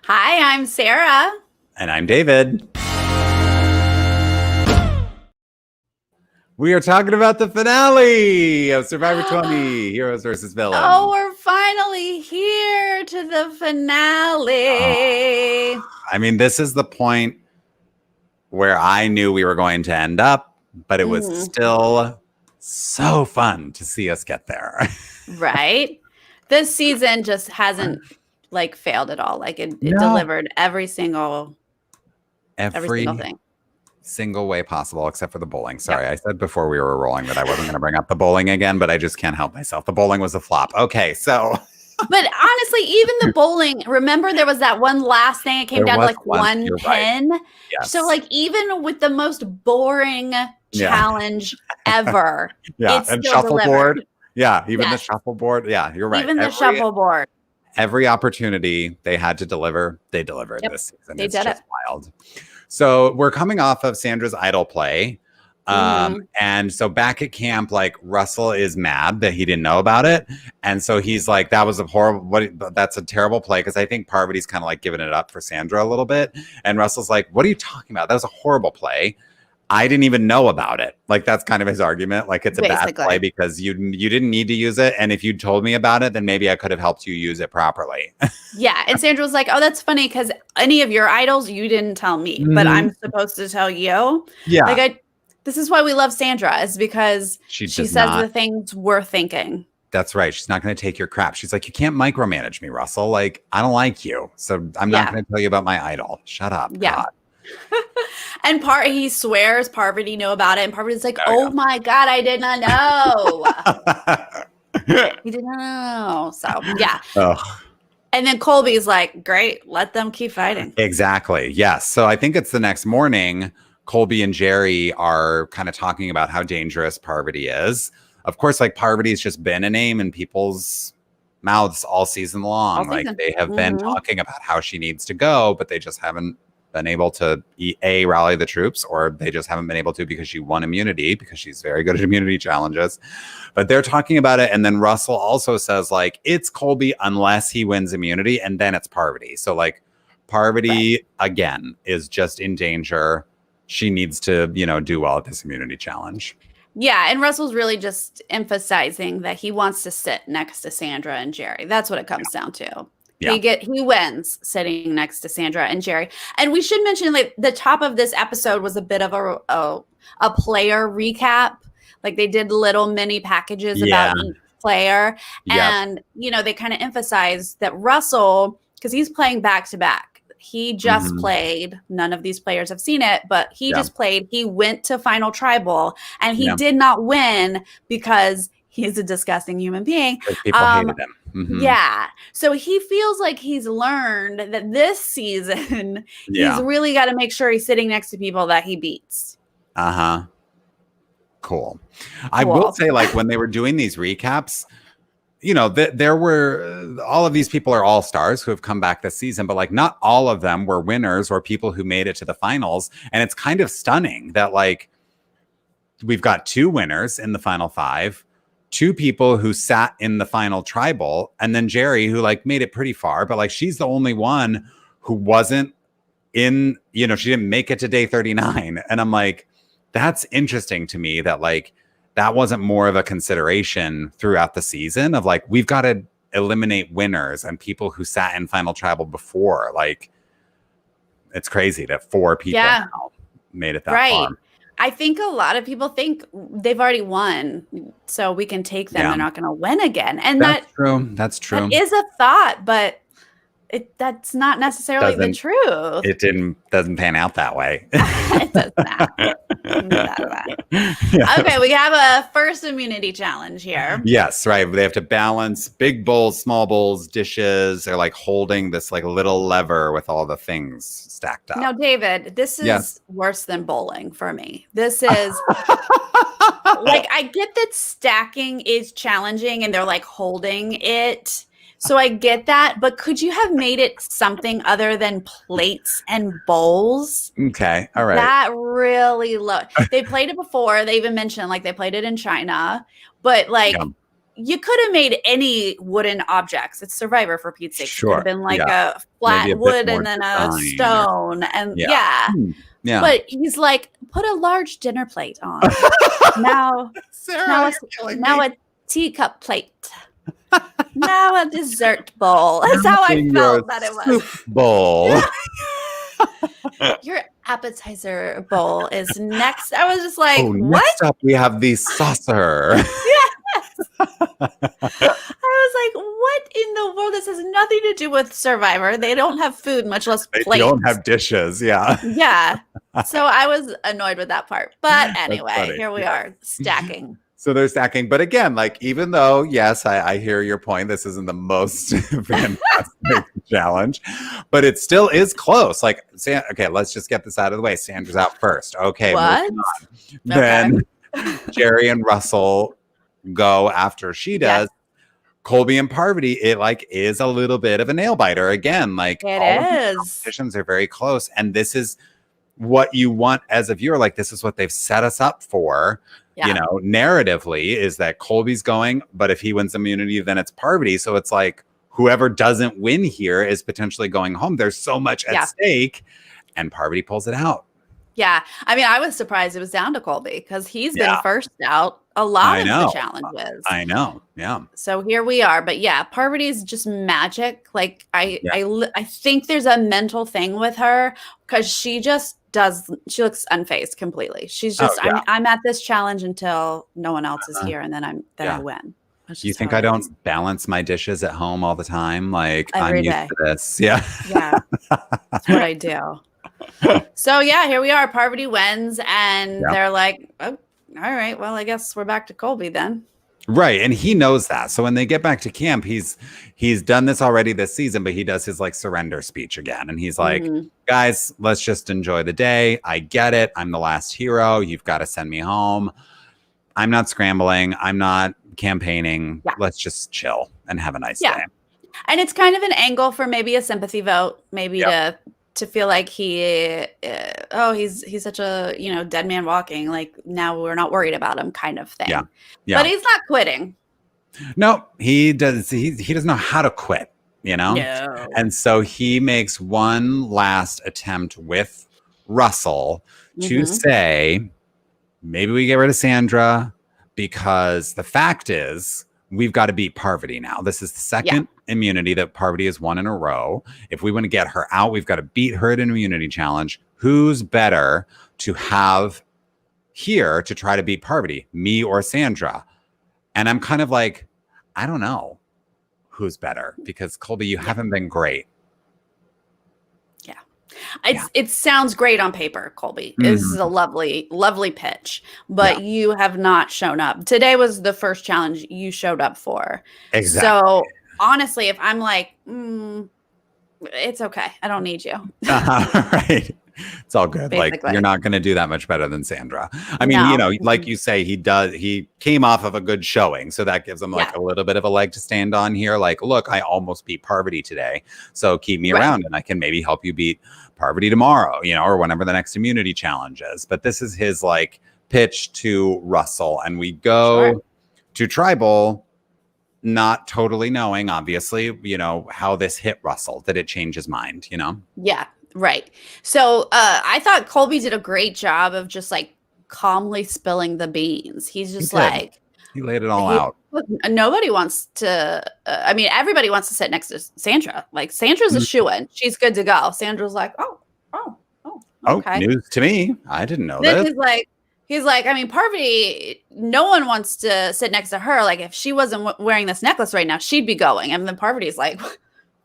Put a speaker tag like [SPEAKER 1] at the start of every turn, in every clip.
[SPEAKER 1] Hi, I'm Sarah.
[SPEAKER 2] And I'm David. We are talking about the finale of Survivor 20, Heroes versus Villains.
[SPEAKER 1] Oh, we're finally here to the finale.
[SPEAKER 2] I mean, this is the point where I knew we were going to end up, but it was still so fun to see us get there.
[SPEAKER 1] Right? This season just hasn't failed at all. It delivered every single thing.
[SPEAKER 2] Single way possible, except for the bowling. Sorry, I said before we were rolling that I wasn't going to bring up the bowling again, but I just can't help myself. The bowling was a flop. Okay, so.
[SPEAKER 1] But honestly, even the bowling, remember there was that one last thing. It came down to one pin. Right.
[SPEAKER 2] Yes.
[SPEAKER 1] So even with the most boring challenge ever, it's
[SPEAKER 2] and
[SPEAKER 1] still
[SPEAKER 2] shuffleboard.
[SPEAKER 1] Delivered.
[SPEAKER 2] Yeah, even the shuffleboard. Yeah, you're right.
[SPEAKER 1] Even the shuffleboard.
[SPEAKER 2] Every opportunity they had to deliver, they delivered this season.
[SPEAKER 1] They did it.
[SPEAKER 2] Wild. So we're coming off of Sandra's idol play. And so back at camp, Russell is mad that he didn't know about it. And so he's like, that was a horrible, that's a terrible play. Cause I think Parvati's kind of giving it up for Sandra a little bit. And Russell's like, what are you talking about? That was a horrible play. I didn't even know about it. That's kind of his argument. It's a bad play because you didn't need to use it. And if you told me about it, then maybe I could have helped you use it properly.
[SPEAKER 1] Yeah. And Sandra was like, oh, that's funny because any of your idols, you didn't tell me, but I'm supposed to tell you.
[SPEAKER 2] Yeah.
[SPEAKER 1] This is why we love Sandra, is because she says the things we're thinking.
[SPEAKER 2] That's right. She's not going to take your crap. She's like, you can't micromanage me, Russell. I don't like you. So I'm not going to tell you about my idol. Shut up.
[SPEAKER 1] Yeah.
[SPEAKER 2] God.
[SPEAKER 1] And he swears Parvati knew about it. And Parvati's like, oh my God, I did not know. He did not know. So, yeah. And then Colby's like, great, let them keep fighting.
[SPEAKER 2] Exactly. Yes. So I think it's the next morning. Colby and Jerry are kind of talking about how dangerous Parvati is. Of course, Parvati's just been a name in people's mouths all season long. They have been talking about how she needs to go, but they just haven't been able to rally the troops, or they just haven't been able to because she won immunity, because she's very good at immunity challenges. But they're talking about it. And then Russell also says it's Colby unless he wins immunity, and then it's Parvati. So Parvati again is just in danger. She needs to, do well at this immunity challenge.
[SPEAKER 1] Yeah. And Russell's really just emphasizing that he wants to sit next to Sandra and Jerry. That's what it comes down to. Yeah. He wins sitting next to Sandra and Jerry. And we should mention the top of this episode was a bit of a player recap. They did little mini packages about each player. And, they kind of emphasized that Russell, because he's playing back to back. He just played. None of these players have seen it, but he just played. He went to Final Tribal and he did not win because he's a disgusting human being.
[SPEAKER 2] People hated him.
[SPEAKER 1] Yeah. So he feels like he's learned that this season, he's really got to make sure he's sitting next to people that he beats.
[SPEAKER 2] Cool. I will say, when they were doing these recaps, there were all of these people are all stars who have come back this season, but not all of them were winners or people who made it to the finals. And it's kind of stunning that we've got 2 winners in the final 5, 2 people who sat in the final tribal, and then Jerry, who made it pretty far, but she's the only one who wasn't in, she didn't make it to day 39. And I'm like, that's interesting to me that that wasn't more of a consideration throughout the season of we've got to eliminate winners and people who sat in final tribal before. It's crazy that 4 people now made it that far.
[SPEAKER 1] I think a lot of people think they've already won, so we can take them. They're not going to win again. And
[SPEAKER 2] that's true. That's true.
[SPEAKER 1] That is a thought, but that's not necessarily the truth.
[SPEAKER 2] It doesn't pan out that way.
[SPEAKER 1] It does not. Okay, we have a first immunity challenge here.
[SPEAKER 2] Yes, right. They have to balance big bowls, small bowls, dishes. They're holding this little lever with all the things stacked up.
[SPEAKER 1] Now, David, this is worse than bowling for me. This is I get that stacking is challenging and they're holding it. So I get that, but could you have made it something other than plates and bowls?
[SPEAKER 2] Okay, all right.
[SPEAKER 1] That really low. They played it before. They even mentioned they played it in China, but you could have made any wooden objects. It's Survivor, for Pete's sake.
[SPEAKER 2] Sure.
[SPEAKER 1] It could have been like a flat wood and then a stone. And yeah. But he's like, put a large dinner plate on. now
[SPEAKER 2] Sarah,
[SPEAKER 1] now a teacup plate. Now a dessert bowl. That's how I felt that it was.
[SPEAKER 2] Bowl.
[SPEAKER 1] Your appetizer bowl is next. I was just like, what?
[SPEAKER 2] Next up, we have the saucer.
[SPEAKER 1] Yes. I was like, what in the world? This has nothing to do with Survivor. They don't have food, much less plates.
[SPEAKER 2] They don't have dishes. Yeah.
[SPEAKER 1] Yeah. So I was annoyed with that part. But anyway, here we are stacking.
[SPEAKER 2] So they're stacking. But again, like, even though, yes, I hear your point, this isn't the most fantastic challenge, but it still is close. Like, okay, let's just get this out of the way. Sandra's out first. Okay.
[SPEAKER 1] What?
[SPEAKER 2] Then Jerry and Russell go after she does. Yes. Colby and Parvati, it like is a little bit of a nail biter again. Like,
[SPEAKER 1] it is.
[SPEAKER 2] Competitions are very close. And this is what you want as a viewer. Like, this is what they've set us up for. Yeah. You know, narratively is that Colby's going, but if he wins immunity, then it's Parvati. So it's like whoever doesn't win here is potentially going home. There's so much at stake, and Parvati pulls it out.
[SPEAKER 1] Yeah. I mean, I was surprised it was down to Colby because he's been first out a lot of the challenges.
[SPEAKER 2] I know. Yeah.
[SPEAKER 1] So here we are. But yeah, Parvati is just magic. Like I think there's a mental thing with her because she looks unfazed completely. She's just, I'm at this challenge until no one else is here. And then I win.
[SPEAKER 2] You think I don't balance my dishes at home all the time? Like I'm used to this. Yeah.
[SPEAKER 1] Yeah. That's what I do. So yeah, here we are. Parvati wins and they're like, oh, all right, well, I guess we're back to Colby then.
[SPEAKER 2] Right. And he knows that. So when they get back to camp, he's done this already this season, but he does his like surrender speech again. And he's like, guys, let's just enjoy the day. I get it. I'm the last hero. You've got to send me home. I'm not scrambling. I'm not campaigning. Yeah. Let's just chill and have a nice day.
[SPEAKER 1] And it's kind of an angle for maybe a sympathy vote, maybe to feel like he's such a, dead man walking. Like now we're not worried about him kind of thing. Yeah. But he's not quitting.
[SPEAKER 2] No, he does. He doesn't know how to quit, No. And so he makes one last attempt with Russell to say, maybe we get rid of Sandra because the fact is we've got to beat Parvati now. This is the second immunity that Parvati has won in a row. If we want to get her out, we've got to beat her at an immunity challenge. Who's better to have here to try to beat Parvati, me or Sandra? And I'm kind of like, I don't know who's better because Colby, you haven't been great.
[SPEAKER 1] It sounds great on paper, Colby. This is a lovely, lovely pitch, but you have not shown up. Today was the first challenge you showed up for.
[SPEAKER 2] Exactly.
[SPEAKER 1] So honestly, if I'm like, it's okay. I don't need you.
[SPEAKER 2] Right. It's all good. Basically. Like you're not going to do that much better than Sandra. I mean, like you say, he came off of a good showing. So that gives him like a little bit of a leg to stand on here. Like, look, I almost beat Parvati today. So keep me around and I can maybe help you beat Parvati tomorrow, or whenever the next immunity challenge is. But this is his like pitch to Russell. And we go to Tribal, not totally knowing, obviously, how this hit Russell. Did it change his mind,
[SPEAKER 1] Yeah. Right. So I thought Colby did a great job of just like calmly spilling the beans. He's just
[SPEAKER 2] he laid it all out.
[SPEAKER 1] Nobody wants to. Everybody wants to sit next to Sandra. Like Sandra's a shoo-in. She's good to go. Sandra's like, okay.
[SPEAKER 2] News to me. I didn't know this.
[SPEAKER 1] He's like, Parvati, no one wants to sit next to her. Like if she wasn't wearing this necklace right now, she'd be going. And then Parvati's like,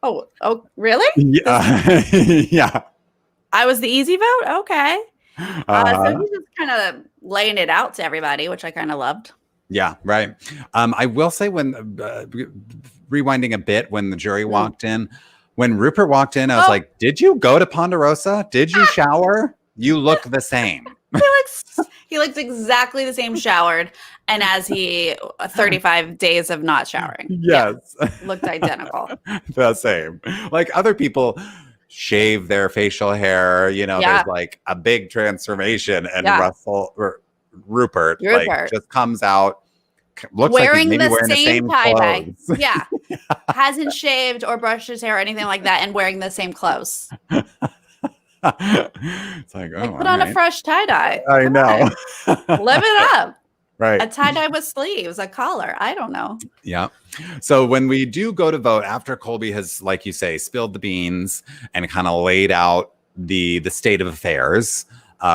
[SPEAKER 1] oh, really?
[SPEAKER 2] Yeah. Yeah.
[SPEAKER 1] I was the easy vote? Okay. So he's just kind of laying it out to everybody, which I kind of loved.
[SPEAKER 2] Yeah, right. I will say when rewinding a bit, when the jury walked in, when Rupert walked in, I was like, did you go to Ponderosa? Did you shower? You look the same.
[SPEAKER 1] He looks exactly the same showered. And as 35 days of not showering.
[SPEAKER 2] Yes.
[SPEAKER 1] Yeah, looked identical.
[SPEAKER 2] The same. Like other people shave their facial hair, there's like a big transformation and Rupert like just comes out looks
[SPEAKER 1] wearing
[SPEAKER 2] like he's maybe wearing the same
[SPEAKER 1] tie-dye.
[SPEAKER 2] clothes.
[SPEAKER 1] Yeah. Hasn't shaved or brushed his hair or anything like that, and wearing the same clothes.
[SPEAKER 2] It's like, oh,
[SPEAKER 1] put on a fresh tie-dye.
[SPEAKER 2] I know.
[SPEAKER 1] Live it up.
[SPEAKER 2] Right.
[SPEAKER 1] A tie-dye with sleeves, a collar. I don't know.
[SPEAKER 2] Yeah. So when we do go to vote, after Colby has, like you say, spilled the beans and kind of laid out the state of affairs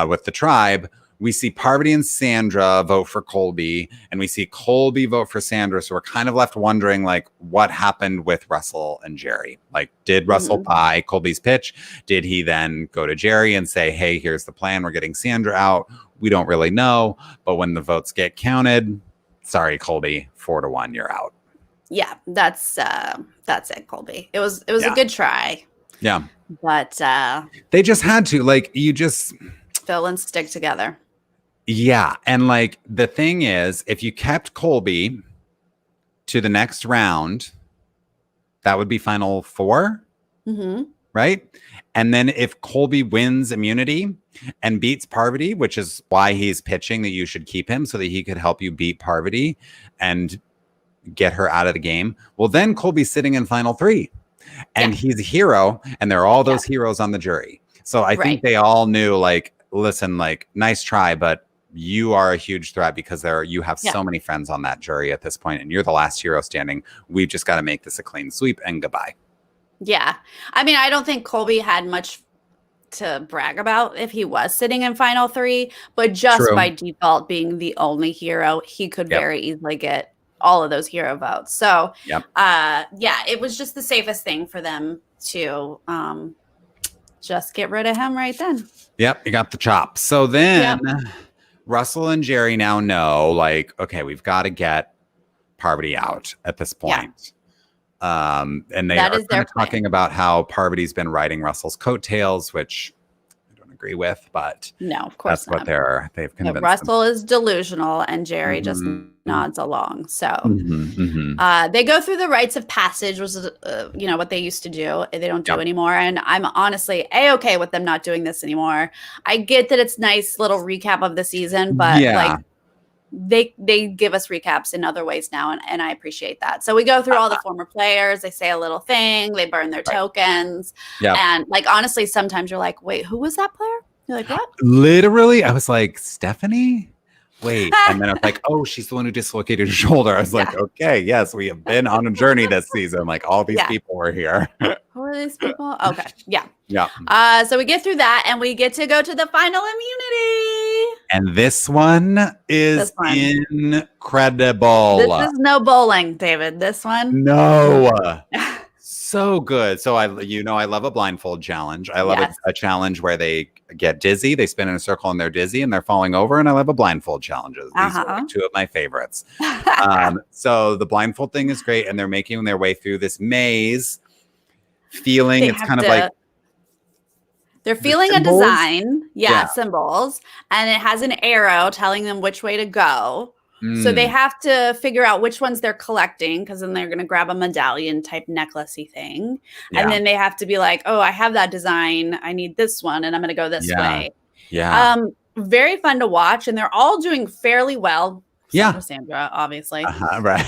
[SPEAKER 2] with the tribe, we see Parvati and Sandra vote for Colby, and we see Colby vote for Sandra. So we're kind of left wondering, like, what happened with Russell and Jerry? Like, did Russell buy Colby's pitch? Did he then go to Jerry and say, hey, here's the plan. We're getting Sandra out. We don't really know. But when the votes get counted, sorry, Colby, 4-1, you're out.
[SPEAKER 1] Yeah, that's it, Colby. It was a good try.
[SPEAKER 2] Yeah.
[SPEAKER 1] But
[SPEAKER 2] they just had to, like, you just
[SPEAKER 1] fill and stick together.
[SPEAKER 2] Yeah. And like the thing is, if you kept Colby to the next round, that would be final 4. Right? And then if Colby wins immunity and beats Parvati, which is why he's pitching that you should keep him so that he could help you beat Parvati and get her out of the game. Well, then Colby's sitting in final 3 and he's a hero, and there are all those heroes on the jury. So I think they all knew, like, listen, like, nice try, but you are a huge threat because you have so many friends on that jury at this point, and you're the last hero standing. We've just got to make this a clean sweep and goodbye.
[SPEAKER 1] Yeah. I mean, I don't think Colby had much to brag about if he was sitting in final 3, but just by default being the only hero, he could very easily get all of those hero votes. So, it was just the safest thing for them to just get rid of him right then. Yep,
[SPEAKER 2] you got the chop. So then Russell and Jerry now know, like, okay, we've got to get Parvati out at this point. And they are kind of talking about how Parvati's been riding Russell's coattails, which I don't agree with, but
[SPEAKER 1] no, of course
[SPEAKER 2] that's what they've convinced.
[SPEAKER 1] Russell is delusional, and Jerry just nods along. So they go through the rites of passage, which is what they used to do. They don't do anymore, and I'm honestly a-okay with them not doing this anymore. I get that it's nice little recap of the season, but like they give us recaps in other ways now, and I appreciate that. So we go through all the former players. They say a little thing. They burn their tokens. And like, honestly, sometimes you're like, wait, who was that player? You're like, what?
[SPEAKER 2] Literally, I was like, Stephanie? Wait. And then I was like, oh, she's the one who dislocated her shoulder. I was like, okay, yes, we have been on a journey this season. Like, all these people were here.
[SPEAKER 1] Who are these people? Okay. Yeah. So we get through that, and we get to go to the final immunity.
[SPEAKER 2] And this one is incredible.
[SPEAKER 1] This is no bowling, David. This one.
[SPEAKER 2] No. So good. So I love a blindfold challenge. I love a challenge where they get dizzy, they spin in a circle and they're dizzy and they're falling over. And I love a blindfold challenges. These are like 2 of my favorites. So the blindfold thing is great, and they're making their way through this maze, feeling it's kind of like
[SPEAKER 1] they're feeling a design, symbols, and it has an arrow telling them which way to go. So they have to figure out which ones they're collecting, because then they're going to grab a medallion type necklacey thing. And then they have to be like, oh, I have that design. I need this one, and I'm going to go this way.
[SPEAKER 2] Yeah.
[SPEAKER 1] Very fun to watch, and they're all doing fairly well.
[SPEAKER 2] Yeah.
[SPEAKER 1] Sandra, obviously.
[SPEAKER 2] Right.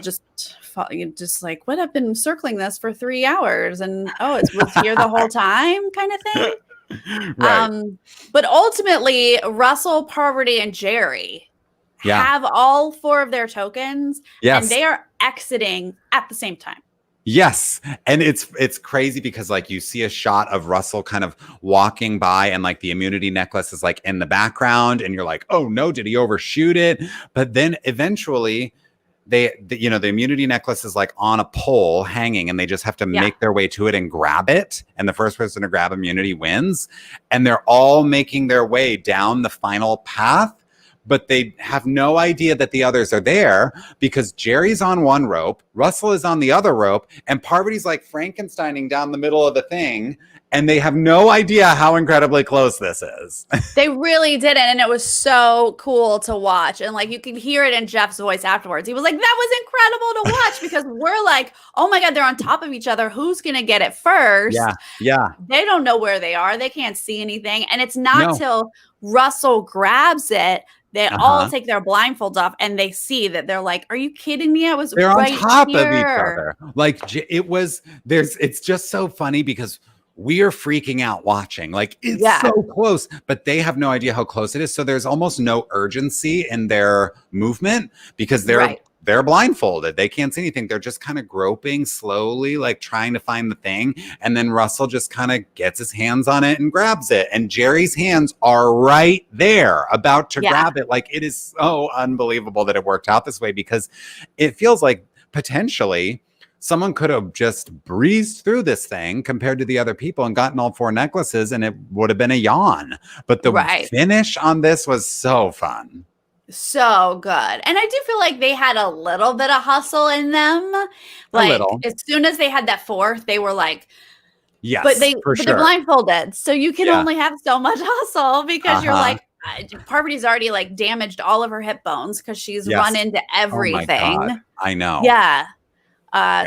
[SPEAKER 1] just like, what? I've been circling this for 3 hours, and it was here the whole time, kind of thing.
[SPEAKER 2] Right.
[SPEAKER 1] But ultimately, Russell, Parvati, and Jerry have all 4 of their tokens, and they are exiting at the same time.
[SPEAKER 2] Yes. And it's crazy because, like, you see a shot of Russell kind of walking by, and like the immunity necklace is like in the background, and you're like, oh no, did he overshoot it? But then eventually the immunity necklace is like on a pole hanging, and they just have to make their way to it and grab it. And the first person to grab immunity wins. And they're all making their way down the final path, but they have no idea that the others are there, because Jerry's on one rope, Russell is on the other rope, and Parvati's like Frankensteining down the middle of the thing. And they have no idea how incredibly close this is.
[SPEAKER 1] They really didn't. And it was so cool to watch. And like you can hear it in Jeff's voice afterwards. He was like, that was incredible to watch because we're like, oh my God, they're on top of each other. Who's going to get it first?
[SPEAKER 2] Yeah.
[SPEAKER 1] They don't know where they are. They can't see anything. And it's not till Russell grabs it. They all take their blindfolds off and they see that they're like, are you kidding me? They're
[SPEAKER 2] right on top of each other. Like it's just so funny because we are freaking out watching. Like it's so close, but they have no idea how close it is. So there's almost no urgency in their movement because they're blindfolded. They can't see anything. They're just kind of groping slowly, like trying to find the thing. And then Russell just kind of gets his hands on it and grabs it. And Jerry's hands are right there about to grab it. Like it is so unbelievable that it worked out this way because it feels like potentially someone could have just breezed through this thing compared to the other people and gotten all 4 necklaces and it would have been a yawn. But the finish on this was so fun.
[SPEAKER 1] So good. And I do feel like they had a little bit of hustle in them. Like as soon as they had that 4th, they were like, but they're blindfolded. So you can only have so much hustle because you're like, Parvati's already like damaged all of her hip bones because she's run into everything.
[SPEAKER 2] Oh my God. I know.
[SPEAKER 1] Yeah.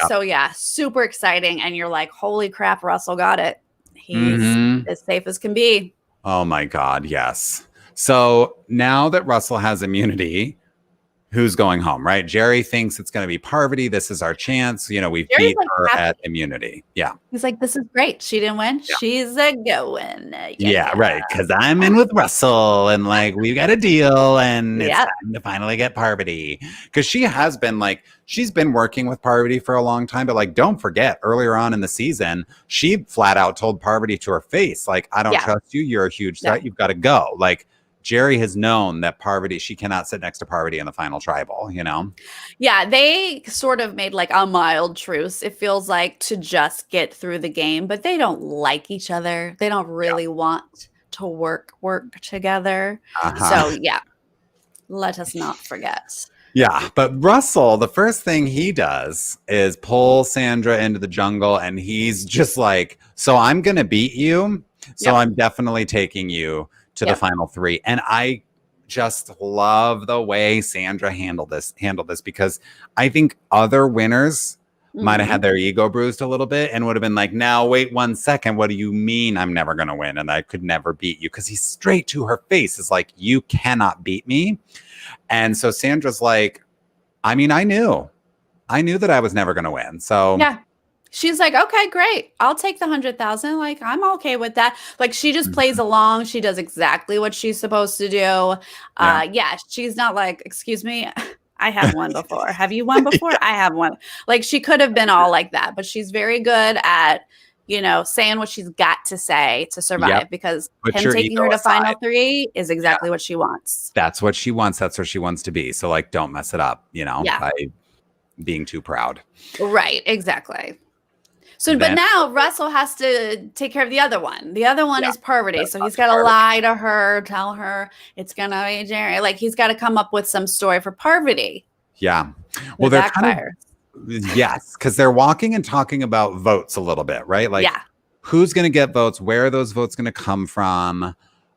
[SPEAKER 1] So super exciting. And you're like, holy crap, Russell got it. He's as safe as can be.
[SPEAKER 2] Oh my God. Yes. So now that Russell has immunity, who's going home, right? Jerry thinks it's going to be Parvati. This is our chance. You know, we've beat her at immunity. Yeah.
[SPEAKER 1] He's like, this is great. She didn't win. Yeah. She's a going.
[SPEAKER 2] Right. Because I'm in with Russell and like, we've got a deal and it's time to finally get Parvati. Because she has been like, she's been working with Parvati for a long time. But like, don't forget, earlier on in the season, she flat out told Parvati to her face, like, I don't trust you. You're a huge threat. You've got to go. Like, Jerry has known that Parvati, she cannot sit next to Parvati in the final tribal, you know?
[SPEAKER 1] Yeah, they sort of made like a mild truce, it feels like, to just get through the game, but they don't like each other. They don't really want to work together. So let us not forget.
[SPEAKER 2] Yeah, but Russell, the first thing he does is pull Sandra into the jungle and he's just like, so I'm going to beat you. So I'm definitely taking you to the final 3. And I just love the way Sandra handled this because I think other winners might have had their ego bruised a little bit and would have been like, now wait 1 second. What do you mean I'm never going to win? And I could never beat you? Because he's straight to her face. Is like, you cannot beat me. And so Sandra's like, I mean, I knew that I was never going to win. So
[SPEAKER 1] she's like, okay, great. I'll take the 100,000. Like, I'm okay with that. Like, she just plays along. She does exactly what she's supposed to do. She's not like, excuse me, I have won before. Have you won before? I have won. Like, she could have been all like that, but she's very good at, you know, saying what she's got to say to survive because him taking her to final 3 is exactly what she wants.
[SPEAKER 2] That's what she wants. That's where she wants to be. So, like, don't mess it up, you know, by being too proud.
[SPEAKER 1] Right. Exactly. So, but now Russell has to take care of the other one. The other one is Parvati. So he's got to lie to her, tell her it's going to be Jerry. Like, he's got to come up with some story for Parvati.
[SPEAKER 2] Yeah. Well, they're kind of, because they're walking and talking about votes a little bit, right? Like, who's going to get votes? Where are those votes going to come from?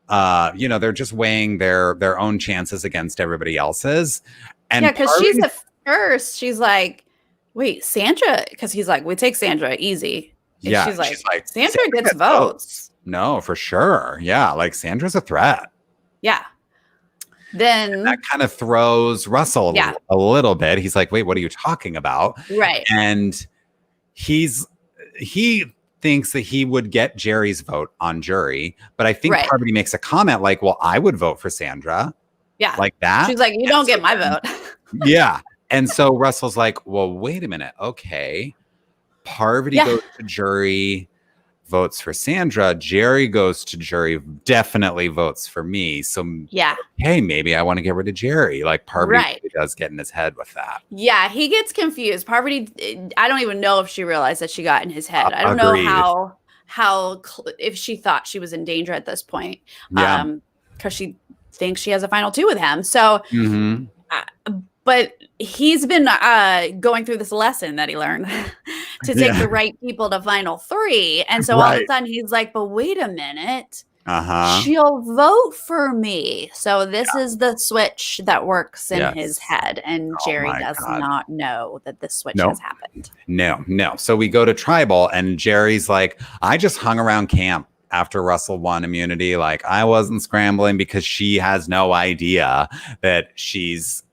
[SPEAKER 2] You know, they're just weighing their own chances against everybody else's. And
[SPEAKER 1] because she's at first, she's like, wait, Sandra, because he's like, we take Sandra easy. And she's like, Sandra gets votes.
[SPEAKER 2] No, for sure. Yeah, like Sandra's a threat.
[SPEAKER 1] Yeah. Then
[SPEAKER 2] and that kind of throws Russell a little bit. He's like, wait, what are you talking about?
[SPEAKER 1] Right.
[SPEAKER 2] And he thinks that he would get Jerry's vote on jury. But I think Parvati makes a comment like, well, I would vote for Sandra.
[SPEAKER 1] Yeah.
[SPEAKER 2] Like that.
[SPEAKER 1] She's like, you don't get my vote.
[SPEAKER 2] Yeah. And so Russell's like, well, wait a minute. Okay. Parvati goes to jury, votes for Sandra. Jerry goes to jury, definitely votes for me. So, hey, maybe I want to get rid of Jerry. Like, Parvati does get in his head with that.
[SPEAKER 1] Yeah, he gets confused. Parvati, I don't even know if she realized that she got in his head. I don't know if she thought she was in danger at this point. Because she thinks she has a final 2 with him. So, but he's been going through this lesson that he learned to take the right people to final 3. And so all of a sudden he's like, but wait a minute. She'll vote for me. So this is the switch that works in his head. And Jerry does not know that this switch has happened.
[SPEAKER 2] No. So we go to tribal and Jerry's like, I just hung around camp after Russell won immunity. Like, I wasn't scrambling because she has no idea that she's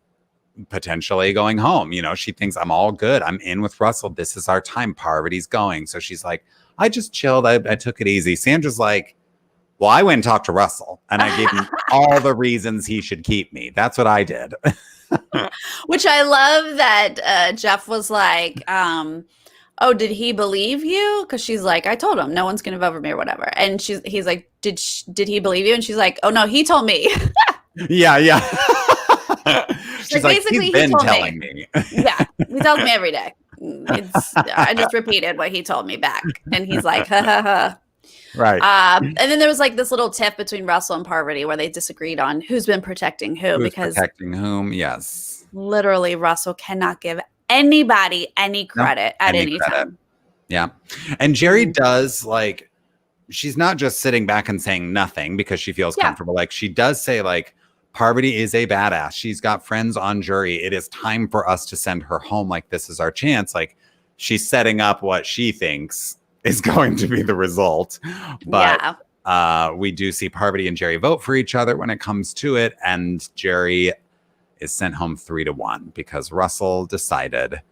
[SPEAKER 2] potentially going home. You know, she thinks I'm all good. I'm in with Russell. This is our time. Parvati's going. So she's like, I just chilled. I took it easy. Sandra's like, well, I went and talked to Russell and I gave him all the reasons he should keep me. That's what I did.
[SPEAKER 1] Which I love that Jeff was like, oh, did he believe you? Because she's like, I told him no one's going to vote for me or whatever. And he's like, did he believe you? And she's like, oh, no, he told me.
[SPEAKER 2] Yeah. She's like,
[SPEAKER 1] basically,
[SPEAKER 2] he's been telling me.
[SPEAKER 1] Yeah, he tells me every day. I just repeated what he told me back. And he's like, ha, ha, ha.
[SPEAKER 2] Right.
[SPEAKER 1] And then there was like this little tiff between Russell and Parvati where they disagreed on who's been protecting who. Because
[SPEAKER 2] protecting whom, yes.
[SPEAKER 1] Literally, Russell cannot give anybody any credit at any time.
[SPEAKER 2] Yeah. And Jerry does, like, she's not just sitting back and saying nothing because she feels comfortable. Like, she does say, like, Parvati is a badass. She's got friends on jury. It is time for us to send her home. Like, this is our chance. Like, she's setting up what she thinks is going to be the result. But we do see Parvati and Jerry vote for each other when it comes to it. And Jerry is sent home 3-1 because Russell decided,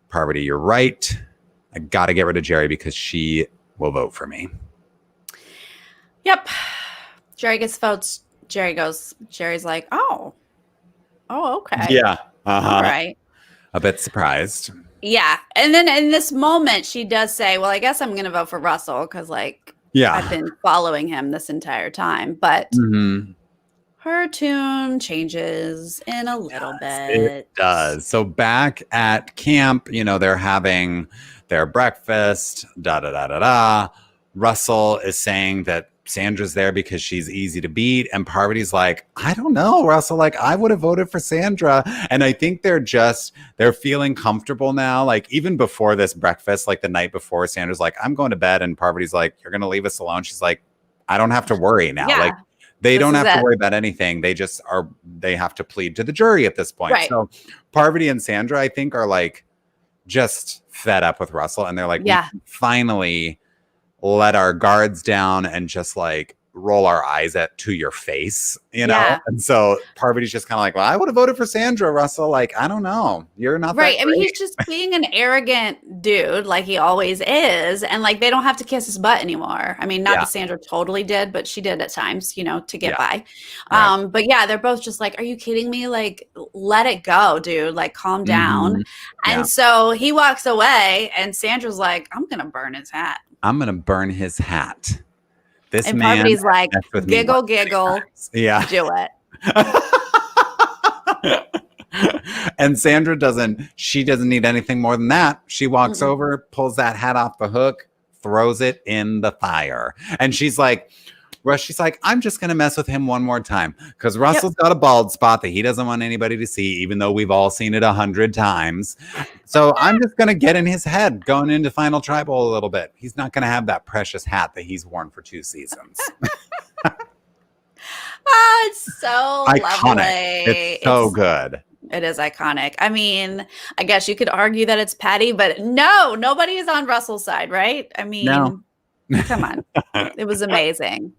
[SPEAKER 2] Parvati, you're right. I got to get rid of Jerry because she will vote for me.
[SPEAKER 1] Yep. Jerry gets votes. Jerry's like, oh, okay.
[SPEAKER 2] Yeah.
[SPEAKER 1] All right.
[SPEAKER 2] A bit surprised.
[SPEAKER 1] Yeah. And then in this moment, she does say, well, I guess I'm going to vote for Russell because, like, I've been following him this entire time. But her tune changes in a little bit.
[SPEAKER 2] It does. So back at camp, you know, they're having their breakfast, Russell is saying that Sandra's there because she's easy to beat. And Parvati's like, I don't know, Russell, like, I would have voted for Sandra. And I think they're feeling comfortable now. Like, even before this breakfast, like the night before, Sandra's like, I'm going to bed. And Parvati's like, you're going to leave us alone. She's like, I don't have to worry now.
[SPEAKER 1] Yeah.
[SPEAKER 2] Like, they don't have to worry about anything. They have to plead to the jury at this point. Right. So Parvati and Sandra, I think, are like just fed up with Russell. And they're like, we can finally let our guards down and just like roll our eyes to your face, you know? And so Parvati's just kind of like, well, I would have voted for Sandra, Russell. Like, I don't know. You're not right.
[SPEAKER 1] I mean, he's just being an arrogant dude like he always is. And like, they don't have to kiss his butt anymore. I mean, not that Sandra totally did, but she did at times, you know, to get by. But yeah, they're both just like, are you kidding me? Like, let it go, dude. Like, calm down. And so he walks away and Sandra's like, I'm going to burn his hat.
[SPEAKER 2] I'm going to burn his hat. This
[SPEAKER 1] and
[SPEAKER 2] man
[SPEAKER 1] Parvati's like, giggle, giggle.
[SPEAKER 2] Yeah.
[SPEAKER 1] Do it.
[SPEAKER 2] And Sandra doesn't need anything more than that. She walks over, pulls that hat off the hook, throws it in the fire. And she's like, I'm just going to mess with him one more time because Russell's got a bald spot that he doesn't want anybody to see, even though we've all seen it 100 times. So I'm just going to get in his head going into Final Tribal a little bit. He's not going to have that precious hat that he's worn for 2 seasons.
[SPEAKER 1] It's so
[SPEAKER 2] iconic.
[SPEAKER 1] Lovely.
[SPEAKER 2] It's so good.
[SPEAKER 1] It is iconic. I mean, I guess you could argue that it's Patty, but no, nobody is on Russell's side, right? I mean, come on. It was amazing.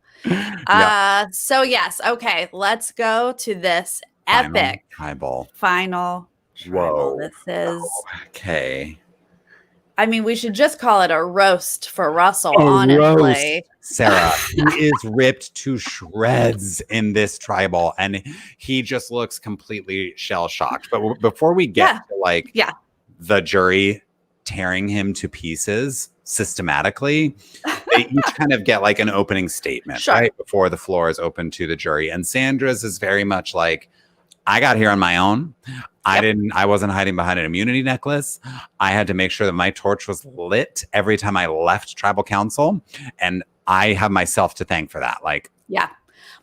[SPEAKER 1] So yes, okay, let's go to this epic final tribal. This is
[SPEAKER 2] okay.
[SPEAKER 1] I mean, we should just call it a roast for Russell, honestly.
[SPEAKER 2] Sarah, he is ripped to shreds in this tribal, and he just looks completely shell-shocked. But before we get to the jury tearing him to pieces systematically, they each kind of get like an opening statement right before the floor is open to the jury. And Sandra's is very much like, I got here on my own. I wasn't hiding behind an immunity necklace. I had to make sure that my torch was lit every time I left tribal council. And I have myself to thank for that. Like,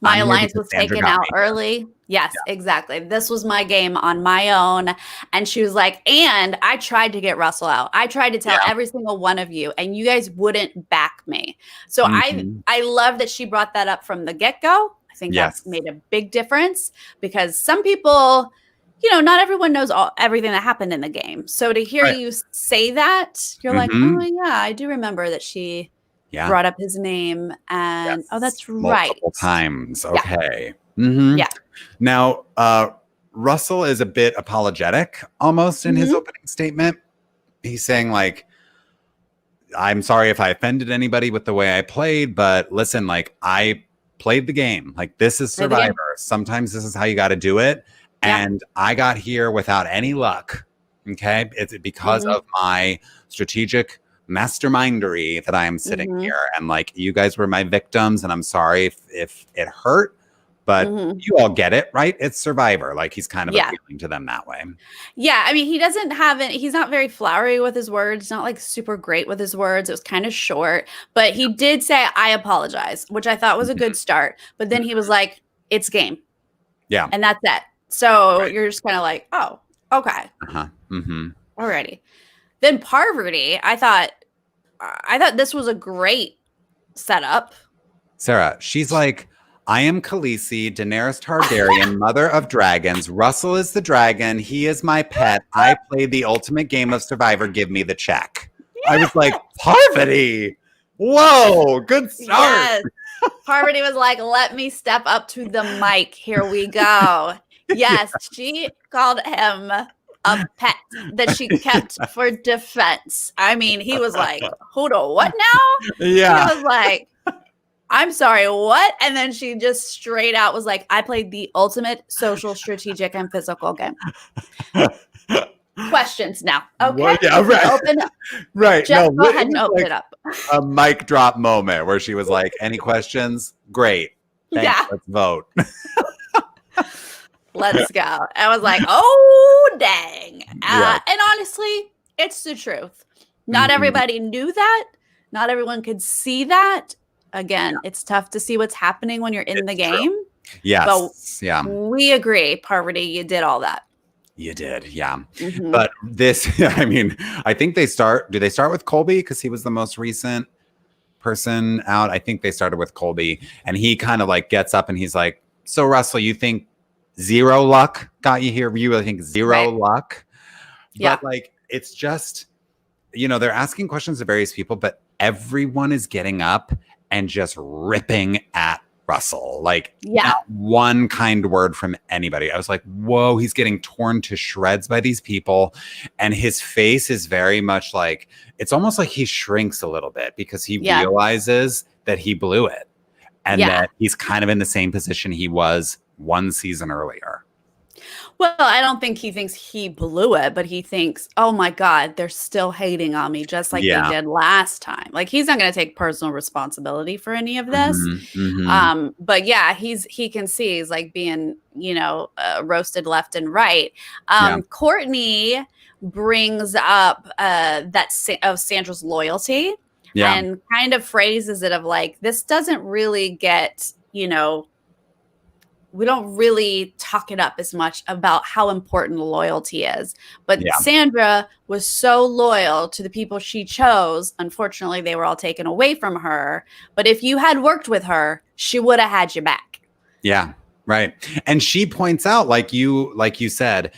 [SPEAKER 1] My alliance was taken out early. Yes, exactly. This was my game on my own. And she was like, and I tried to get Russell out. I tried to tell every single one of you, and you guys wouldn't back me. So I love that she brought that up from the get-go. I think that's made a big difference because some people, not everyone knows everything that happened in the game. So to hear you say that, you're like, oh yeah, I do remember that she brought up his name, and that's right.
[SPEAKER 2] Multiple times. Okay. Yeah. Now, Russell is a bit apologetic almost in his opening statement. He's saying like, I'm sorry if I offended anybody with the way I played, but listen, like I played the game. Like this is Survivor. Sometimes this is how you got to do it. And I got here without any luck. Okay. It's because of my strategic mastermindery that I am sitting here. And like, you guys were my victims. And I'm sorry if it hurt, but you all get it, right? It's Survivor. Like he's kind of appealing to them that way.
[SPEAKER 1] Yeah. I mean, he's not very flowery with his words, not like super great with his words. It was kind of short, but he did say, I apologize, which I thought was a good start. But then he was like, it's game. Yeah. And that's it. So you're just kind of like, oh, okay. Alrighty. Then Parvati, I thought this was a great setup.
[SPEAKER 2] Sarah, she's like, I am Khaleesi, Daenerys Targaryen, mother of dragons. Russell is the dragon. He is my pet. I played the ultimate game of Survivor. Give me the check. Yeah. I was like, Parvati. Whoa, good start. Yes.
[SPEAKER 1] Parvati was like, let me step up to the mic. Here we go. Yes, she called him a pet that she kept for defense. I mean, he was like, who to what now? Yeah. He was like, I'm sorry, what? And then she just straight out was like, I played the ultimate social, strategic, and physical game. Questions now. Okay. Well, yeah, right. Open up.
[SPEAKER 2] Right.
[SPEAKER 1] Just go ahead and open it up.
[SPEAKER 2] A mic drop moment where she was like, any questions? Great. Thanks. Yeah. Let's vote.
[SPEAKER 1] Let's go. I was like, oh, dang. And honestly, it's the truth. Not everybody knew that. Not everyone could see that. Again, it's tough to see what's happening when you're in the game.
[SPEAKER 2] True. Yes.
[SPEAKER 1] But we agree, Parvati, you did all that.
[SPEAKER 2] You did. Yeah. But this, I mean, I think do they start with Colby? Because he was the most recent person out. I think they started with Colby, and he kind of like gets up and he's like, so Russell, you think zero luck got you here? You really think zero luck? But like, it's just, they're asking questions to various people, but everyone is getting up and just ripping at Russell. Like not one kind word from anybody. I was like, whoa, he's getting torn to shreds by these people. And his face is very much like, it's almost like he shrinks a little bit because he realizes that he blew it. And that he's kind of in the same position he was one season earlier.
[SPEAKER 1] Well, I don't think he thinks he blew it, but he thinks, oh my God, they're still hating on me just like they did last time. Like he's not going to take personal responsibility for any of this. But yeah, he can see he's like being, roasted left and right. Courtney brings up of Sandra's loyalty and kind of phrases it of like, this doesn't really get, we don't really talk it up as much about how important loyalty is. But Sandra was so loyal to the people she chose. Unfortunately, they were all taken away from her. But if you had worked with her, she would have had you back.
[SPEAKER 2] Yeah, right. And she points out, like you said,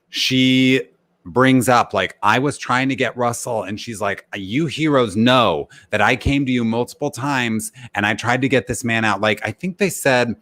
[SPEAKER 2] she brings up, like, I was trying to get Russell, and she's like, you heroes know that I came to you multiple times, and I tried to get this man out. Like, I think they said,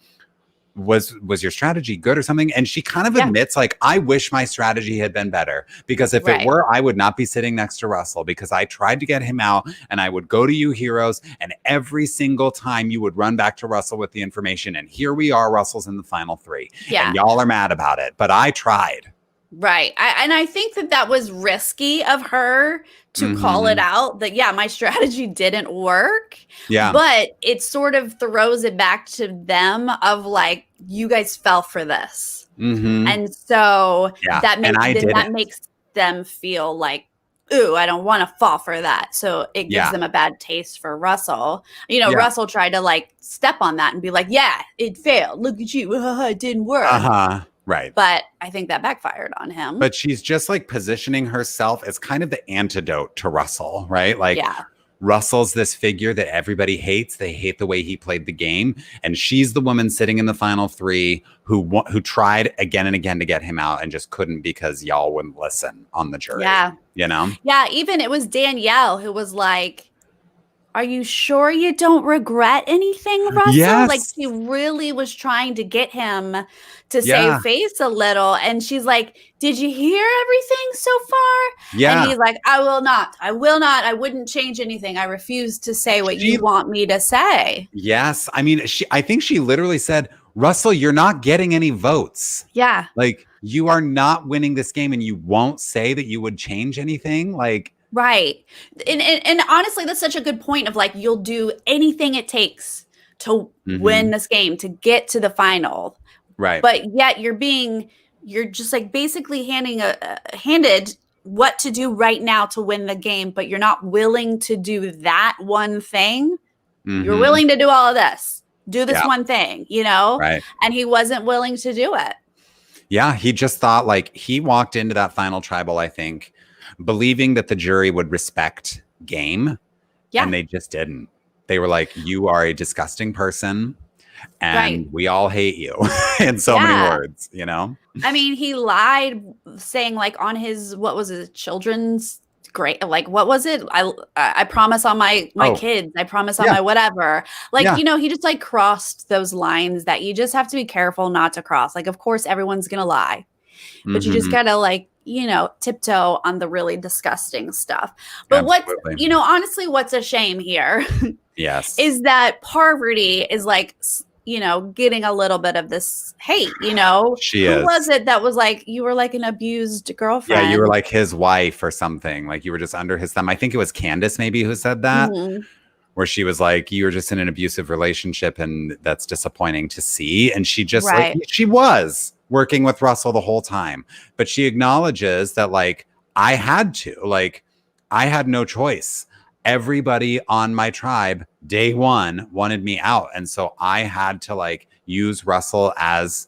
[SPEAKER 2] was your strategy good or something? And she kind of admits, like, I wish my strategy had been better, because if it were, I would not be sitting next to Russell, because I tried to get him out, and I would go to you heroes, and every single time you would run back to Russell with the information, and here we are, Russell's in the final three, and y'all are mad about it, but I tried.
[SPEAKER 1] Right. I think that was risky of her to call it out that, my strategy didn't work. Yeah. But it sort of throws it back to them of like, you guys fell for this. And so that makes them feel like ooh, I don't want to fall for that. So it gives them a bad taste for Russell. You know, Russell tried to like step on that and be like, yeah, it failed. Look at you. It didn't work.
[SPEAKER 2] Right.
[SPEAKER 1] But I think that backfired on him.
[SPEAKER 2] But she's just like positioning herself as kind of the antidote to Russell, right? Like, Russell's this figure that everybody hates. They hate the way he played the game. And she's the woman sitting in the final three who tried again and again to get him out and just couldn't because y'all wouldn't listen on the jury.
[SPEAKER 1] Yeah.
[SPEAKER 2] You know?
[SPEAKER 1] Yeah. Even it was Danielle who was like, are you sure you don't regret anything, Russell?
[SPEAKER 2] Yes.
[SPEAKER 1] Like she really was trying to get him to save face a little. And she's like, did you hear everything so far?
[SPEAKER 2] Yeah.
[SPEAKER 1] And he's like, I will not. I will not. I wouldn't change anything. I refuse to say what you want me to say.
[SPEAKER 2] Yes. I mean, I think she literally said, Russell, you're not getting any votes.
[SPEAKER 1] Yeah.
[SPEAKER 2] Like you are not winning this game and you won't say that you would change anything. Like,
[SPEAKER 1] right. And honestly, that's such a good point of like, you'll do anything it takes to win this game, to get to the final.
[SPEAKER 2] Right.
[SPEAKER 1] But yet you're just like basically handed what to do right now to win the game, but you're not willing to do that one thing. You're willing to do all of this, do this one thing, you know?
[SPEAKER 2] Right.
[SPEAKER 1] And he wasn't willing to do it.
[SPEAKER 2] Yeah. He just thought like he walked into that final tribal, I think, believing that the jury would respect game. Yeah. And they just didn't. They were like, you are a disgusting person and we all hate you in so many words, you know?
[SPEAKER 1] I mean, he lied saying like on his, what was it, children's great, like, what was it? I promise on my kids, I promise on my whatever. Like, you know, he just like crossed those lines that you just have to be careful not to cross. Like, of course, everyone's going to lie, but you just got to like, you know, tiptoe on the really disgusting stuff. But what's, you know, honestly, what's a shame here is that Parvati is like, you know, getting a little bit of this hate, you know. Who was it that was like, you were like an abused girlfriend?
[SPEAKER 2] Yeah, you were like his wife or something. Like you were just under his thumb. I think it was Candace maybe who said that, where she was like, you were just in an abusive relationship and that's disappointing to see. And she just like, she was working with Russell the whole time. But she acknowledges that like, I had no choice. Everybody on my tribe day one wanted me out. And so I had to like use Russell as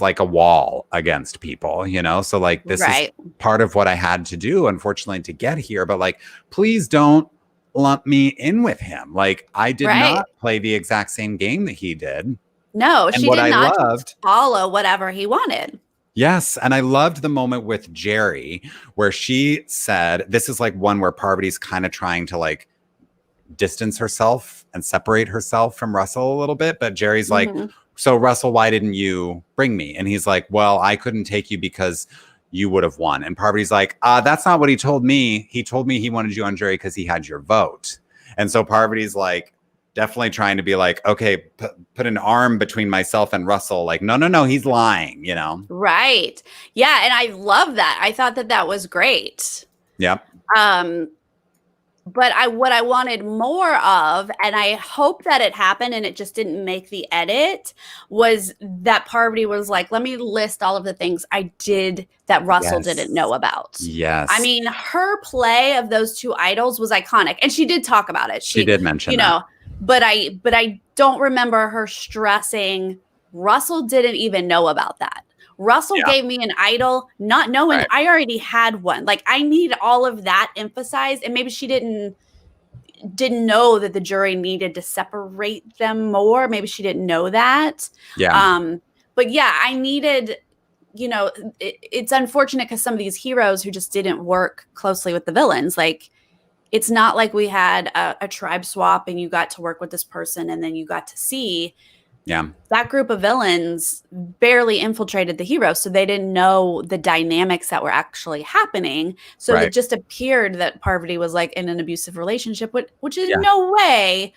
[SPEAKER 2] like a wall against people, you know? So like, this is part of what I had to do, unfortunately, to get here. But like, please don't lump me in with him. Like I did not play the exact same game that he did.
[SPEAKER 1] No,
[SPEAKER 2] and
[SPEAKER 1] she did not follow whatever he wanted.
[SPEAKER 2] Yes. And I loved the moment with Jerry where she said, this is like one where Parvati's kind of trying to like distance herself and separate herself from Russell a little bit. But Jerry's like, so Russell, why didn't you bring me? And he's like, well, I couldn't take you because you would have won. And Parvati's like, that's not what he told me. He told me he wanted you on jury because he had your vote. And so Parvati's like, definitely trying to be like, okay, put an arm between myself and Russell. Like, no, he's lying, you know?
[SPEAKER 1] Right. Yeah. And I love that. I thought that was great.
[SPEAKER 2] Yep.
[SPEAKER 1] But what I wanted more of, and I hope that it happened and it just didn't make the edit, was that Parvati was like, let me list all of the things I did that Russell didn't know about.
[SPEAKER 2] Yes.
[SPEAKER 1] I mean, her play of those two idols was iconic. And she did talk about it.
[SPEAKER 2] She did mention
[SPEAKER 1] that. But I don't remember her stressing Russell didn't even know about that. Russell gave me an idol, not knowing I already had one. Like I need all of that emphasized. And maybe she didn't know that the jury needed to separate them more. Maybe she didn't know that.
[SPEAKER 2] Yeah.
[SPEAKER 1] But yeah, I needed, you know, it's unfortunate because some of these heroes who just didn't work closely with the villains, like, it's not like we had a tribe swap and you got to work with this person and then you got to see that group of villains barely infiltrated the heroes. So they didn't know the dynamics that were actually happening. So it just appeared that Parvati was like in an abusive relationship, which in no way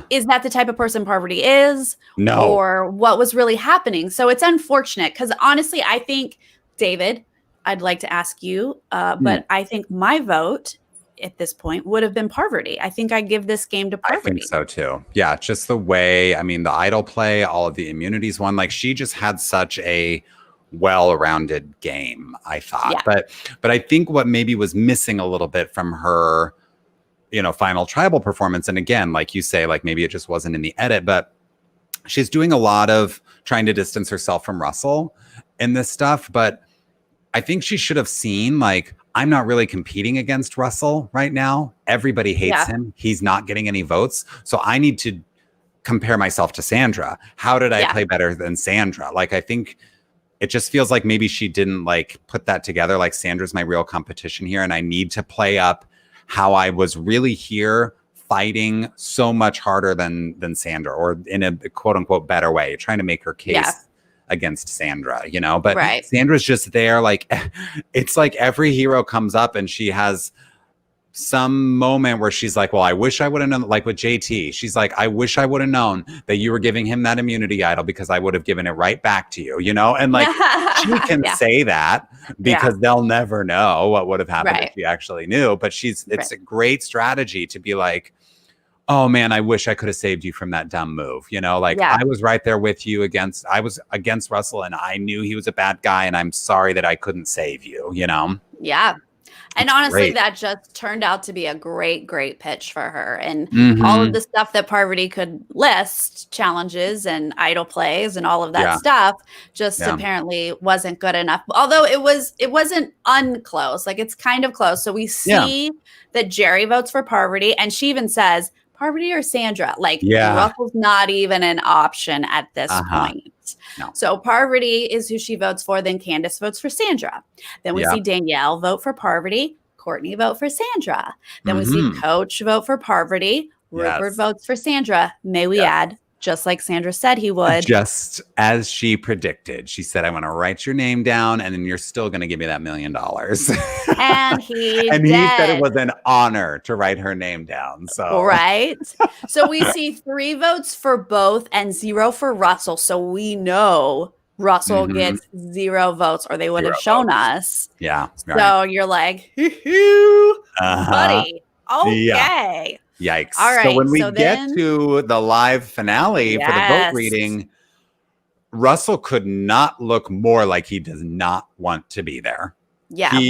[SPEAKER 1] is that the type of person Parvati is or what was really happening. So it's unfortunate because honestly, I think, David, I'd like to ask you, but I think my vote at this point would have been Parvati. I think I give this game to Parvati.
[SPEAKER 2] I think so too. Yeah, just the way, I mean, the idol play, all of the immunities one, like she just had such a well-rounded game, I thought. But I think what maybe was missing a little bit from her, final tribal performance, and again, like you say, like maybe it just wasn't in the edit, but she's doing a lot of trying to distance herself from Russell in this stuff. But I think she should have seen, like, I'm not really competing against Russell right now. Everybody hates him. He's not getting any votes. So I need to compare myself to Sandra. How did I play better than Sandra? Like, I think it just feels like maybe she didn't like put that together. Like, Sandra's my real competition here, and I need to play up how I was really here fighting so much harder than Sandra, or in a quote unquote better way, trying to make her case against Sandra, but Sandra's just there. Like, it's like every hero comes up and she has some moment where she's like, well, I wish I would have known, like with JT, she's like, I wish I would have known that you were giving him that immunity idol, because I would have given it right back to you, and like she can say that because they'll never know what would have happened if she actually knew. But it's a great strategy to be like, oh man, I wish I could have saved you from that dumb move. I was right there with you I was against Russell, and I knew he was a bad guy, and I'm sorry that I couldn't save you,
[SPEAKER 1] Yeah. And honestly, that just turned out to be a great, great pitch for her. And all of the stuff that Parvati could list, challenges and idol plays and all of that stuff, just apparently wasn't good enough. Although it wasn't unclose. Like, it's kind of close. So we see that Jerry votes for Parvati, and she even says, Parvati or Sandra? Like, Russell's not even an option at this point. No. So Parvati is who she votes for. Then Candace votes for Sandra. Then we see Danielle vote for Parvati. Courtney vote for Sandra. Then we see Coach vote for Parvati. Rupert votes for Sandra. May we add, just like Sandra said he would.
[SPEAKER 2] Just as she predicted. She said, I want to write your name down, and then you're still going to give me that $1 million.
[SPEAKER 1] And he
[SPEAKER 2] said it was an honor to write her name down. So
[SPEAKER 1] So we see 3 votes for both and 0 for Russell. So we know Russell gets 0 votes, or they would have shown us.
[SPEAKER 2] Yeah.
[SPEAKER 1] So you're like, buddy. Okay.
[SPEAKER 2] Yikes.
[SPEAKER 1] All right.
[SPEAKER 2] So when we get to the live finale for the vote reading, Russell could not look more like he does not want to be there.
[SPEAKER 1] Yeah. He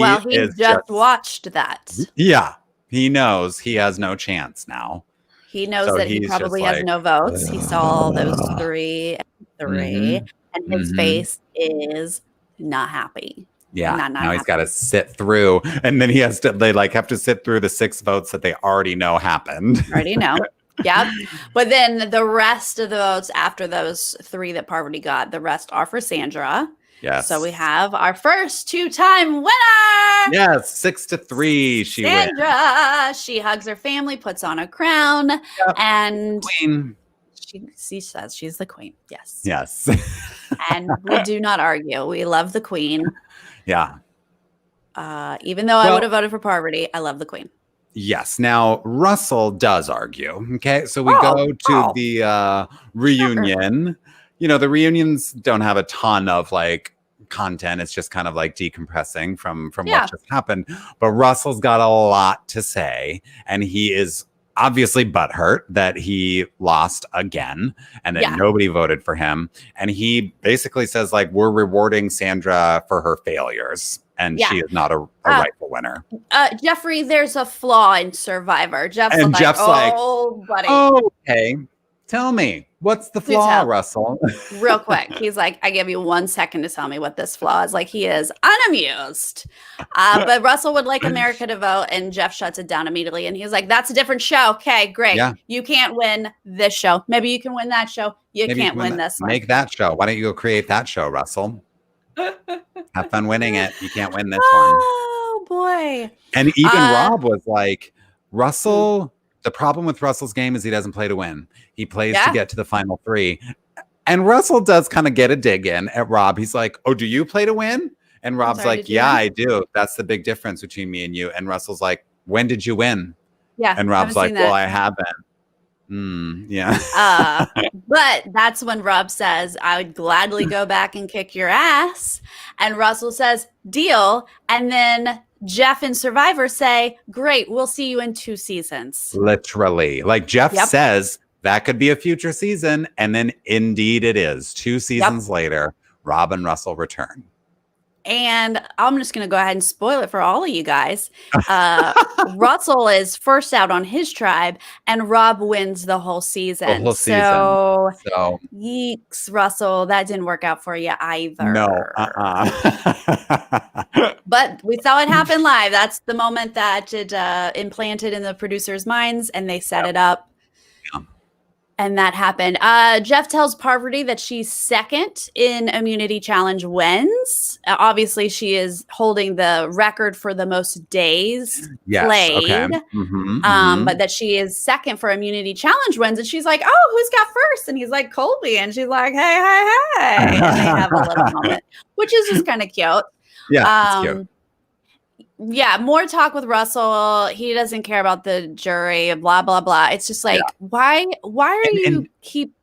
[SPEAKER 1] just watched that.
[SPEAKER 2] Yeah. He knows he has no chance now.
[SPEAKER 1] He knows that he probably has no votes. He saw those 3 and his face is not happy.
[SPEAKER 2] Yeah. Now he's got to sit through, and then they have to sit through the 6 votes that they already know happened.
[SPEAKER 1] Yep. But then the rest of the votes after those 3 that Parvati got, the rest are for Sandra.
[SPEAKER 2] Yes.
[SPEAKER 1] So we have our first 2-time winner.
[SPEAKER 2] Yes, 6-3.
[SPEAKER 1] Sandra. She hugs her family, puts on a crown, and
[SPEAKER 2] queen.
[SPEAKER 1] She says she's the queen. Yes.
[SPEAKER 2] Yes.
[SPEAKER 1] And we do not argue. We love the queen.
[SPEAKER 2] Yeah.
[SPEAKER 1] Even though I would have voted for Parvati, I love the queen.
[SPEAKER 2] Yes. Now, Russell does argue. Okay. So we go to the reunion. The reunions don't have a ton of like content. It's just kind of like decompressing from what just happened. But Russell's got a lot to say, and he is obviously butthurt that he lost again and that nobody voted for him. And he basically says, like, we're rewarding Sandra for her failures, and she is not a rightful winner.
[SPEAKER 1] Jeffrey, there's a flaw in Survivor. Jeff's like, buddy.
[SPEAKER 2] Okay. Tell me, what's the flaw, Russell?
[SPEAKER 1] Real quick. He's like, I give you 1 second to tell me what this flaw is. Like, he is unamused. But Russell would like America to vote, and Jeff shuts it down immediately. And he's like, that's a different show. Okay, great. Yeah. You can't win this show. Maybe you can win that show. Maybe can't win this one.
[SPEAKER 2] Make that show. Why don't you go create that show, Russell? Have fun winning it. You can't win this one.
[SPEAKER 1] Oh, boy.
[SPEAKER 2] And even Rob was like, Russell... The problem with Russell's game is he doesn't play to win. He plays to get to the final 3. And Russell does kind of get a dig in at Rob. He's like, oh, do you play to win? And Rob's like, yeah, I do. That's the big difference between me and you. And Russell's like, when did you win?
[SPEAKER 1] Yeah.
[SPEAKER 2] And Rob's like, well, I haven't. Yeah.
[SPEAKER 1] But that's when Rob says, I would gladly go back and kick your ass. And Russell says, deal. And then Jeff and Survivor say, great, we'll see you in 2 seasons.
[SPEAKER 2] Literally. Like Jeff says, that could be a future season. And then indeed it is. 2 seasons later, Rob and Russell return.
[SPEAKER 1] And I'm just going to go ahead and spoil it for all of you guys. Russell is first out on his tribe, and Rob wins the whole season. So, yeeks, Russell, that didn't work out for you either.
[SPEAKER 2] No.
[SPEAKER 1] But we saw it happen live. That's the moment that it implanted in the producers' minds, and they set it up. Yeah. And that happened. Jeff tells Parvati that she's second in Immunity Challenge wins. Obviously, she is holding the record for the most days played. Okay. But that she is second for Immunity Challenge wins. And she's like, oh, who's got first? And he's like, Colby. And she's like, hey. And they have a little moment, which is just kind of cute.
[SPEAKER 2] Yeah, it's cute.
[SPEAKER 1] Yeah, more talk with Russell. He doesn't care about the jury, blah, blah, blah. It's just like, why do you keep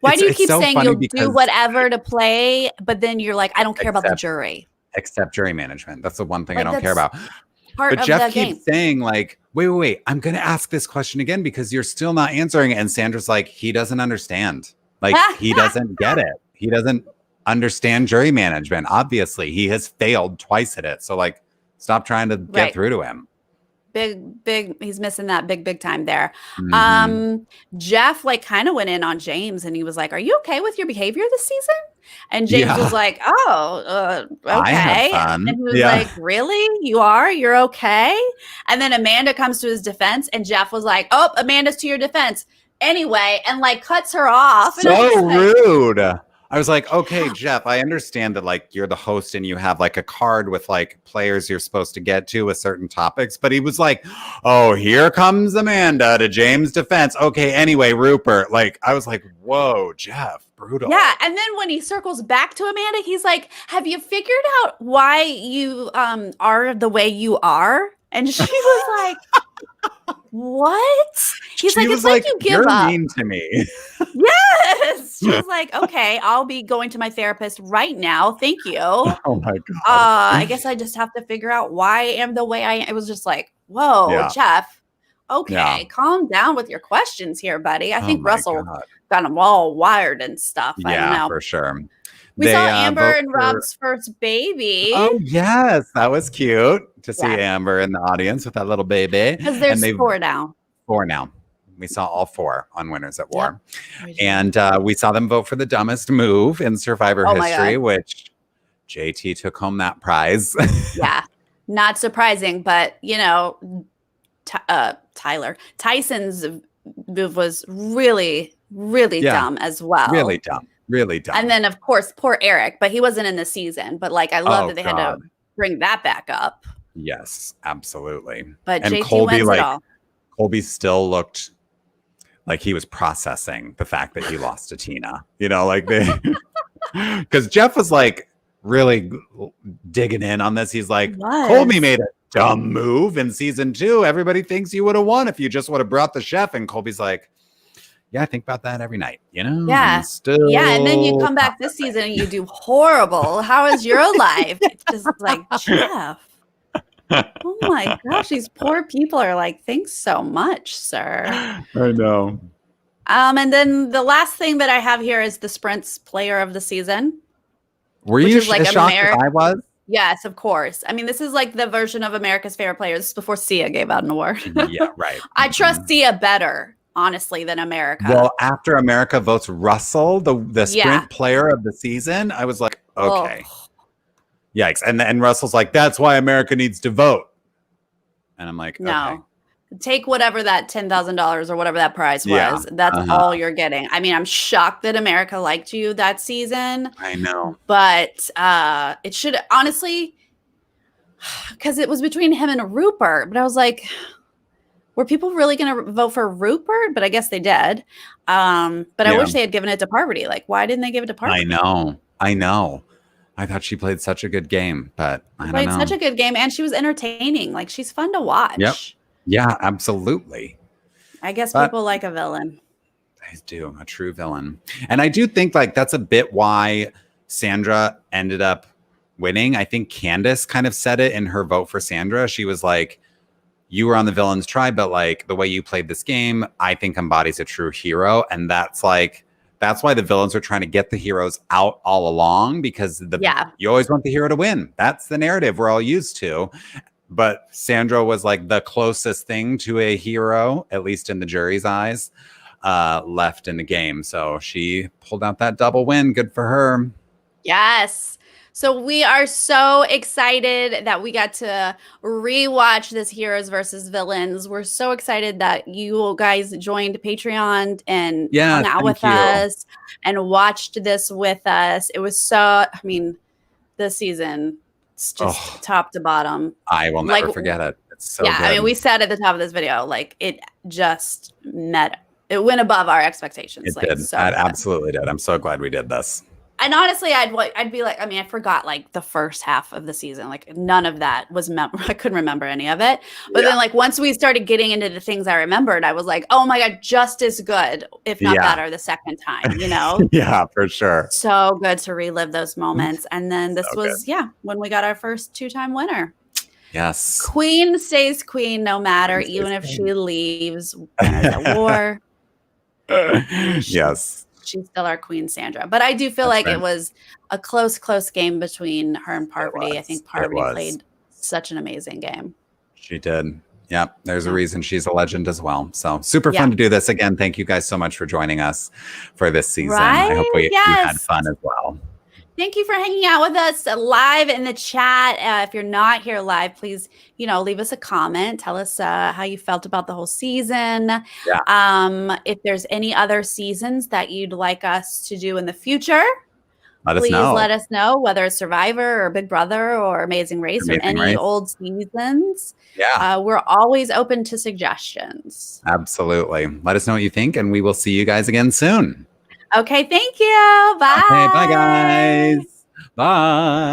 [SPEAKER 1] so saying you'll do whatever to play, but then you're like, I don't care about the jury.
[SPEAKER 2] Except jury management. That's the one thing I don't care about. But Jeff keeps saying like, wait, I'm going to ask this question again because you're still not answering it. And Sandra's like, he doesn't understand. Like, he doesn't get it. He doesn't understand jury management. Obviously, he has failed twice at it. So like, stop trying to get through to him.
[SPEAKER 1] Big. He's missing that big time there. Jeff like kind of went in on James and he was like, are you okay with your behavior this season? And James was like, oh, okay.
[SPEAKER 2] I had fun.
[SPEAKER 1] And he was like, really? You are? You're okay? And then Amanda comes to his defense and Jeff was like, oh, Amanda's to your defense. Anyway, and like cuts her off.
[SPEAKER 2] So rude. I was like, okay, Jeff, I understand that like you're the host and you have like a card with like players you're supposed to get to with certain topics. But he was like, oh, here comes Amanda to James' defense. Okay, anyway, Rupert. Like, I was like, whoa, Jeff, brutal.
[SPEAKER 1] Yeah. And then when he circles back to Amanda, he's like, have you figured out why you are the way you are? And she was like, what? He's like, it's like you give up.
[SPEAKER 2] You're mean to me.
[SPEAKER 1] Yes. She was like, okay, I'll be going to my therapist right now. Thank you.
[SPEAKER 2] Oh my God.
[SPEAKER 1] I guess I just have to figure out why I am the way I am. It was just like, whoa, Jeff. Okay, calm down with your questions here, buddy. I think Russell got them all wired and stuff. I don't know.
[SPEAKER 2] For sure.
[SPEAKER 1] We saw Amber and Rob's first baby.
[SPEAKER 2] Oh, yes. That was cute to see Amber in the audience with that little baby.
[SPEAKER 1] Because there's 4 now.
[SPEAKER 2] 4 now. We saw all 4 on Winners at War. Yep. And we saw them vote for the dumbest move in Survivor history, which JT took home that prize.
[SPEAKER 1] Yeah. Not surprising, but, you know, Tyson's move was really, really dumb as well.
[SPEAKER 2] Really dumb. Really dumb.
[SPEAKER 1] And then, of course, poor Eric, but he wasn't in the season. But like, I love that they had to bring that back up.
[SPEAKER 2] Yes, absolutely.
[SPEAKER 1] But JT Colby, wins it all.
[SPEAKER 2] Colby still looked like he was processing the fact that he lost to Tina. You know, like because Jeff was like really digging in on this. He's like, Colby made a dumb move in season 2. Everybody thinks you would have won if you just would have brought the chef. And Colby's like, yeah, I think about that every night, you know?
[SPEAKER 1] Yeah. And then you come back this season and you do horrible. How is your life? It's just like, Jeff. Oh my gosh, these poor people are like, thanks so much, sir.
[SPEAKER 2] I know.
[SPEAKER 1] And then the last thing that I have here is the Sprints player of the season.
[SPEAKER 2] Were you like shocked as I was?
[SPEAKER 1] Yes, of course. I mean, this is like the version of America's Favorite Player. This is before Sia gave out an award.
[SPEAKER 2] Yeah, right.
[SPEAKER 1] I trust Sia better, honestly, than America.
[SPEAKER 2] Well, after America votes Russell, the sprint player of the season, I was like, okay. Yikes. And Russell's like, that's why America needs to vote. And I'm like, okay.
[SPEAKER 1] Take whatever that $10,000 or whatever that prize was. That's all you're getting. I mean, I'm shocked that America liked you that season.
[SPEAKER 2] I know.
[SPEAKER 1] But it should, honestly, because it was between him and Rupert. But I was like, were people really going to vote for Rupert? But I guess they did. But I wish they had given it to Parvati. Like, why didn't they give it to Parvati?
[SPEAKER 2] I know. I thought she played such a good game, but I don't know.
[SPEAKER 1] Played such a good game, and she was entertaining. Like, she's fun to watch.
[SPEAKER 2] Yep. Yeah, absolutely.
[SPEAKER 1] I guess people like a villain.
[SPEAKER 2] They do, a true villain. And I do think, like, that's a bit why Sandra ended up winning. I think Candace kind of said it in her vote for Sandra. She was like, you were on the villain's tribe, but, like, the way you played this game, I think embodies a true hero. And that's, like, that's why the villains are trying to get the heroes out all along, because you always want the hero to win. That's the narrative we're all used to. But Sandra was like the closest thing to a hero, at least in the jury's eyes, left in the game. So she pulled out that double win. Good for her.
[SPEAKER 1] Yes. So we are so excited that we got to rewatch this Heroes versus Villains. We're so excited that you guys joined Patreon and hung out with us and watched this with us. It was this season, it's just top to bottom.
[SPEAKER 2] I will never forget it. It's so good.
[SPEAKER 1] I mean, we said at the top of this video, like it just it went above our expectations.
[SPEAKER 2] It did. It absolutely did. I'm so glad we did this.
[SPEAKER 1] And honestly, I'd be like, I forgot like the first half of the season. Like none of that was I couldn't remember any of it. But then like once we started getting into the things I remembered, I was like, oh my God, just as good, if not better, the second time, you know?
[SPEAKER 2] Yeah, for sure.
[SPEAKER 1] So good to relive those moments. And then this was when we got our first 2-time winner.
[SPEAKER 2] Yes.
[SPEAKER 1] Queen stays queen no matter, even if she leaves winners at war.
[SPEAKER 2] Yes.
[SPEAKER 1] She's still our queen, Sandra. But I do feel like it was a close game between her and Parvati. I think Parvati played such an amazing game.
[SPEAKER 2] She did. Yeah, there's a reason she's a legend as well. So super fun to do this again. Thank you guys so much for joining us for this season. I hope you had fun as well.
[SPEAKER 1] Thank you for hanging out with us live in the chat. If you're not here live, please, leave us a comment. Tell us how you felt about the whole season. Yeah. If there's any other seasons that you'd like us to do in the future, please let us know, whether it's Survivor or Big Brother or Amazing Race or any old seasons. Yeah. We're always open to suggestions.
[SPEAKER 2] Absolutely. Let us know what you think, and we will see you guys again soon.
[SPEAKER 1] Okay, thank you. Bye.
[SPEAKER 2] Okay, bye guys. Bye.